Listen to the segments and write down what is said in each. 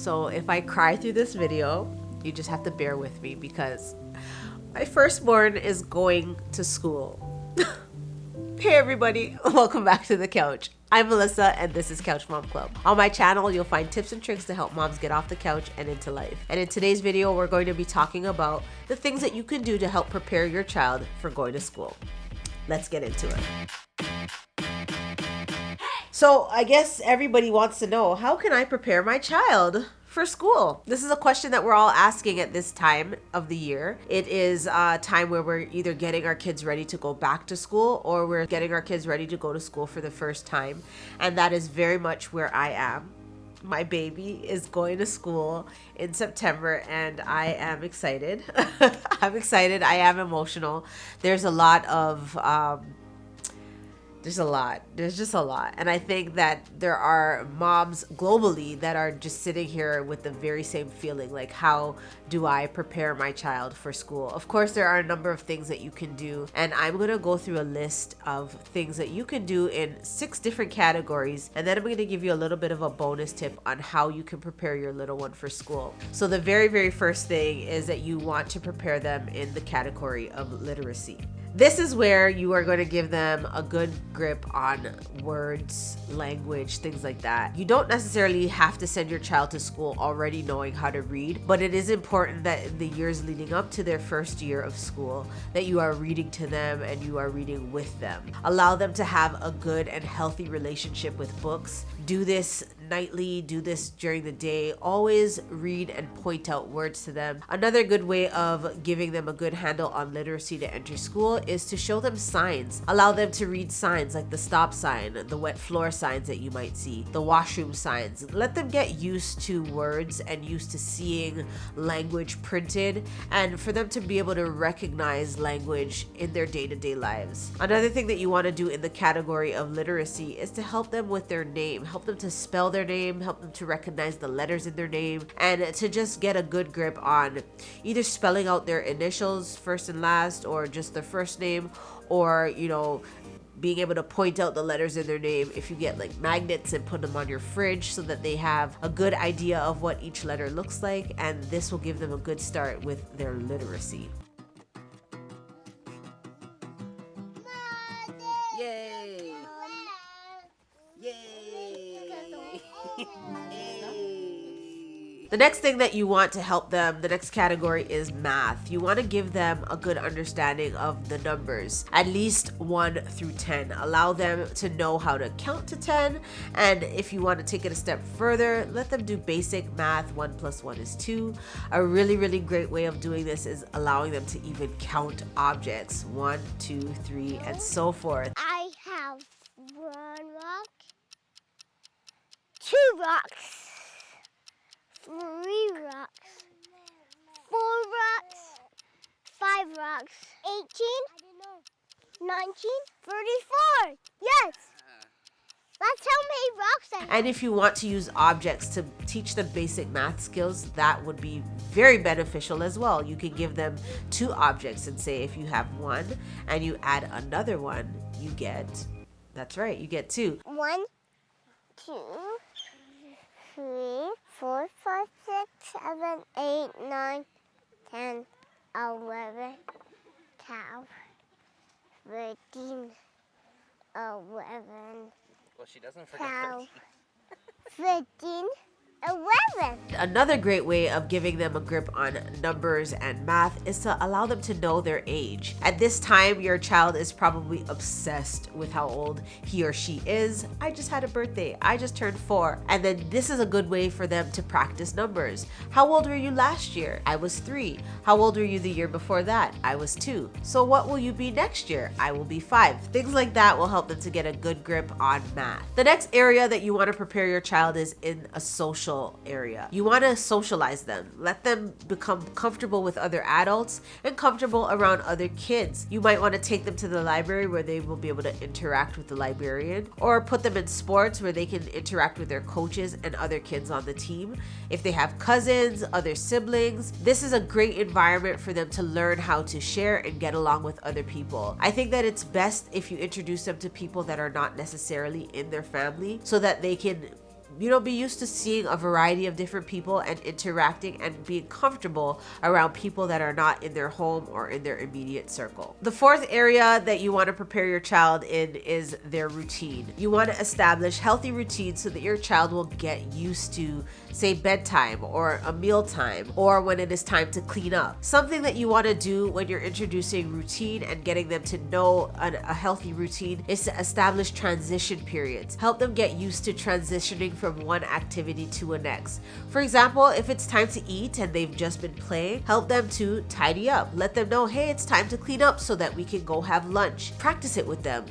So if I cry through this video, you just have to bear with me because my firstborn is going to school. Hey everybody, welcome back to the couch. I'm Melissa and this is Couch Mom Club. On my channel, you'll find tips and tricks to help moms get off the couch and into life. And in today's video, we're going to be talking about the things that you can do to help prepare your child for going to school. Let's get into it. So I guess everybody wants to know, how can I prepare my child for school? This is a question that we're all asking at this time of the year. It is a time where we're either getting our kids ready to go back to school or we're getting our kids ready to go to school for the first time. And that is very much where I am. My baby is going to school in September and I am excited. I'm excited. I am emotional. There's a lot of There's just a lot. And I think that there are moms globally that are just sitting here with the very same feeling, like, how do I prepare my child for school? Of course, there are a number of things that you can do. And I'm going to go through a list of things that you can do in 6 different categories. And then I'm going to give you a little bit of a bonus tip on how you can prepare your little one for school. So the very, very first thing is that you want to prepare them in the category of literacy. This is where you are going to give them a good grip on words, language, things like that. You don't necessarily have to send your child to school already knowing how to read, but it is important that in the years leading up to their first year of school, that you are reading to them and you are reading with them. Allow them to have a good and healthy relationship with books. Do this nightly, do this during the day. Always read and point out words to them. Another good way of giving them a good handle on literacy to enter school is to show them signs. Allow them to read signs like the stop sign, the wet floor signs that you might see, the washroom signs. Let them get used to words and used to seeing language printed, and for them to be able to recognize language in their day-to-day lives. Another thing that you want to do in the category of literacy is to help them with their name. Help them to spell their name, help them to recognize the letters in their name, and to just get a good grip on either spelling out their initials, first and last, or just their first name, or, you know, being able to point out the letters in their name if you get like magnets and put them on your fridge so that they have a good idea of what each letter looks like, and this will give them a good start with their literacy. Yay! Yay! The next thing that you want to help them, the next category is math. You want to give them a good understanding of the numbers, at least 1 through 10. Allow them to know how to count to 10. And if you want to take it a step further, let them do basic math. 1 + 1 is 2. A really, really great way of doing this is allowing them to even count objects. 1, 2, 3, and so forth. I have 1 rock, 2 rocks, 3 rocks, 4 rocks, 5 rocks, 18, 19, 34. Yes! That's how many rocks I have. And if you want to use objects to teach them basic math skills, that would be very beneficial as well. You can give them 2 objects and say if you have 1 and you add another one, you get, that's right, you get 2. 1, 2, 3, 4, 5, 6, 7, 8, 9, 10, 11, 12, 13, 11. Well, she doesn't forget 12, 13. 13, 11. Another great way of giving them a grip on numbers and math is to allow them to know their age. At this time, your child is probably obsessed with how old he or she is. I just had a birthday. I just turned 4. And then this is a good way for them to practice numbers. How old were you last year? I was 3. How old were you the year before that? I was 2. So what will you be next year? I will be 5. Things like that will help them to get a good grip on math. The next area that you want to prepare your child is in a social area. You want to socialize them. Let them become comfortable with other adults and comfortable around other kids. You might want to take them to the library where they will be able to interact with the librarian, or put them in sports where they can interact with their coaches and other kids on the team. If they have cousins, other siblings, this is a great environment for them to learn how to share and get along with other people. I think that it's best if you introduce them to people that are not necessarily in their family so that they can be used to seeing a variety of different people and interacting and being comfortable around people that are not in their home or in their immediate circle. The fourth area that you want to prepare your child in is their routine. You want to establish healthy routines so that your child will get used to, say, bedtime or a meal time, or when it is time to clean up. Something that you want to do when you're introducing routine and getting them to know a healthy routine is to establish transition periods. Help them get used to transitioning from one activity to a next. For example, if it's time to eat and they've just been playing, help them to tidy up. Let them know, hey, it's time to clean up so that we can go have lunch. Practice it with them.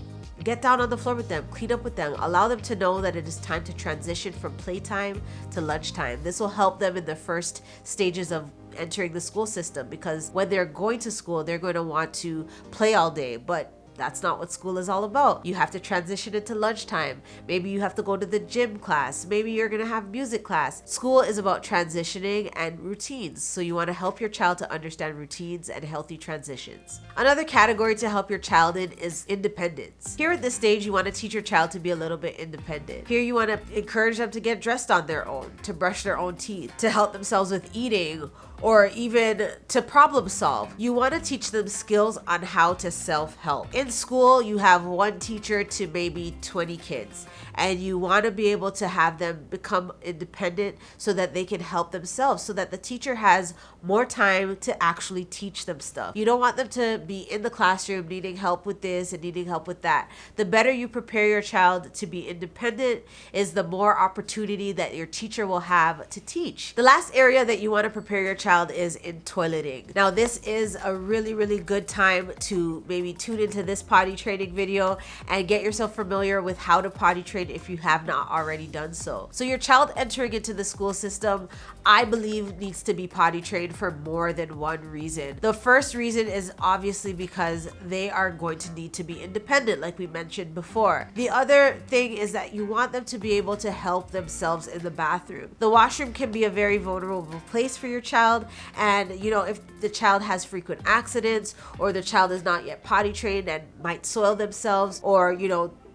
Get down on the floor with them, clean up with them, allow them to know that it is time to transition from playtime to lunchtime. This will help them in the first stages of entering the school system, because when they're going to school, they're going to want to play all day, but that's not what school is all about. You have to transition into lunchtime. Maybe you have to go to the gym class. Maybe you're going to have music class. School is about transitioning and routines. So you want to help your child to understand routines and healthy transitions. Another category to help your child in is independence. Here at this stage, you want to teach your child to be a little bit independent. Here you want to encourage them to get dressed on their own, to brush their own teeth, to help themselves with eating, or even to problem solve. You want to teach them skills on how to self-help. In school, you have one teacher to maybe 20 kids, and you want to be able to have them become independent so that they can help themselves, so that the teacher has more time to actually teach them stuff. You don't want them to be in the classroom needing help with this and needing help with that. The better you prepare your child to be independent is the more opportunity that your teacher will have to teach. The last area that you want to prepare your child is in toileting. Now, this is a really, really good time to maybe tune into this potty training video and get yourself familiar with how to potty train if you have not already done so. So your child entering into the school system, I believe, needs to be potty trained for more than one reason. The first reason is obviously because they are going to need to be independent, like we mentioned before. The other thing is that you want them to be able to help themselves in the bathroom. The washroom can be a very vulnerable place for your child, and if the child has frequent accidents, or the child is not yet potty trained and might soil themselves, or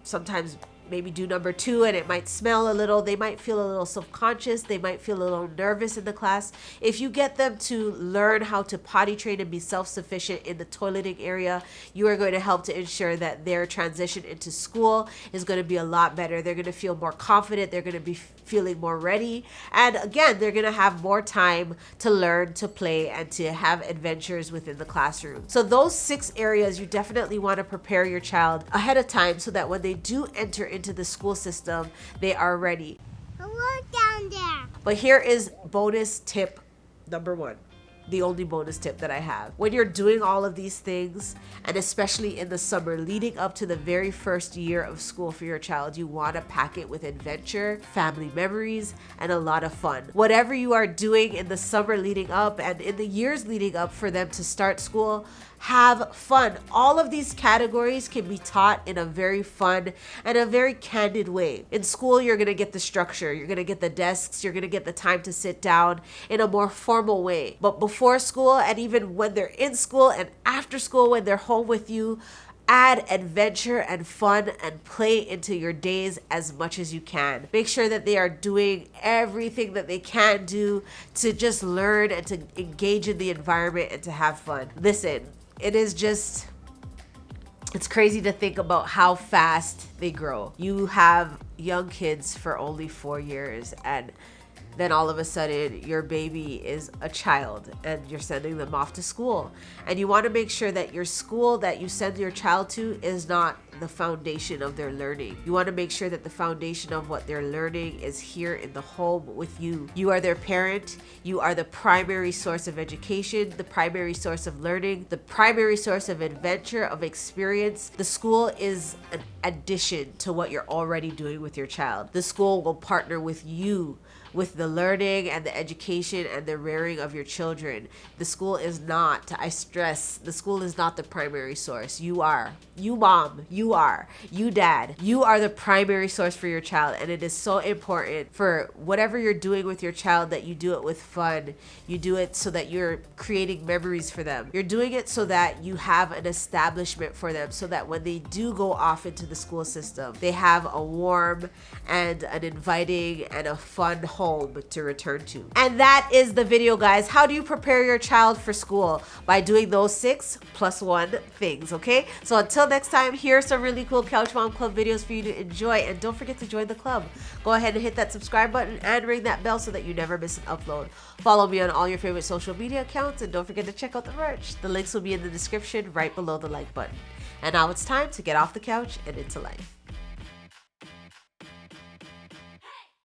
sometimes maybe do number 2 and it might smell a little, they might feel a little self-conscious, they might feel a little nervous in the class. If you get them to learn how to potty train and be self-sufficient in the toileting area, you are going to help to ensure that their transition into school is going to be a lot better. They're going to feel more confident, they're going to be feeling more ready, and again, they're going to have more time to learn, to play, and to have adventures within the classroom. So those 6 areas you definitely want to prepare your child ahead of time so that when they do enter into the school system, they are ready. Look down there. But here is bonus tip number 1. The only bonus tip that I have. When you're doing all of these things, and especially in the summer leading up to the very first year of school for your child, you want to pack it with adventure, family memories, and a lot of fun. Whatever you are doing in the summer leading up and in the years leading up for them to start school, have fun. All of these categories can be taught in a very fun and a very candid way. In school, you're going to get the structure, you're going to get the desks, you're going to get the time to sit down in a more formal way. But before school, and even when they're in school and after school, when they're home with you, add adventure and fun and play into your days as much as you can. Make sure that they are doing everything that they can do to just learn and to engage in the environment and to have fun. Listen, it's crazy to think about how fast they grow. You have young kids for only 4 years, and then all of a sudden your baby is a child and you're sending them off to school. And you want to make sure that your school that you send your child to is not the foundation of their learning. You want to make sure that the foundation of what they're learning is here in the home with you. You are their parent. You are the primary source of education, the primary source of learning, the primary source of adventure, of experience. The school is an addition to what you're already doing with your child. The school will partner with you with the learning and the education and the rearing of your children. The school is not, I stress, the school is not the primary source. You are. You mom, you are. You dad, you are the primary source for your child. And it is so important for whatever you're doing with your child that you do it with fun. You do it so that you're creating memories for them. You're doing it so that you have an establishment for them, so that when they do go off into the school system, they have a warm and an inviting and a fun home to return to. And that is the video, guys. How do you prepare your child for school? By doing those 6+1 things, okay? So until next time, here are some really cool Couch Mom Club videos for you to enjoy. And don't forget to join the club. Go ahead and hit that subscribe button and ring that bell so that you never miss an upload. Follow me on all your favorite social media accounts, and don't forget to check out the merch. The links will be in the description right below the like button. And now it's time to get off the couch and into life.